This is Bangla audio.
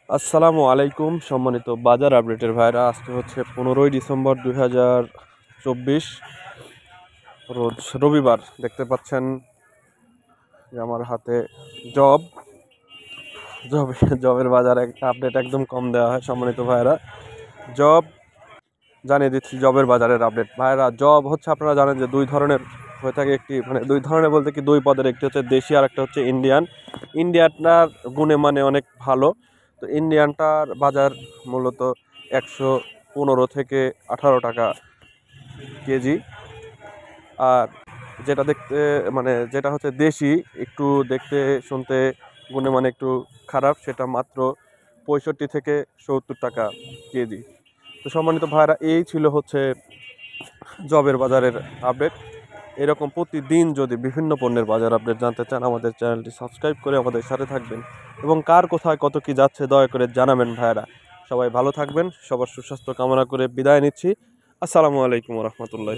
আসসালামু আলাইকুম সম্মানিত বাজার আপডেটের ভাইরা। আজকে হচ্ছে 15ই ডিসেম্বর 2024 রোজ রবিবার। দেখতে পাচ্ছেন যে আমার হাতে জব জব জবের বাজার আপডেট একদম কম দেওয়া হয় সম্মানিত ভাইরা। জব জানিয়ে দিচ্ছি, জবের বাজারের আপডেট ভাইরা। জব হচ্ছে আপনারা জানেন যে দুই ধরনের হয়ে থাকে, একটি মানে দুই ধরনের বলতে কি দুই পদের, একটি হচ্ছে দেশি আর একটা হচ্ছে ইন্ডিয়ান। ইন্ডিয়ানটার গুণে মানে অনেক ভালো। তো ইন্ডিয়ানটার বাজার মূলত 115 থেকে 18 টাকা কেজি। আর যেটা দেখতে মানে যেটা হচ্ছে দেশি, একটু দেখতে শুনতে গুণে মানে একটু খারাপ, সেটা মাত্র 65 থেকে 70 টাকা কেজি। তো সম্মানিত ভাইরা, এই ছিল হচ্ছে জবের বাজারের আপডেট। এরকম প্রতিদিন যদি বিভিন্ন পণ্যের বাজার আপডেট জানতে চান, আমাদের চ্যানেলটি সাবস্ক্রাইব করে আমাদের সাথে থাকবেন এবং কার কোথায় কত কি যাচ্ছে দয়া করে জানাবেন ভাইরা। সবাই ভালো থাকবেন, সবার সুস্বাস্থ্য কামনা করে বিদায় নিচ্ছি। আসসালামু আলাইকুম রহমতুল্লাহ।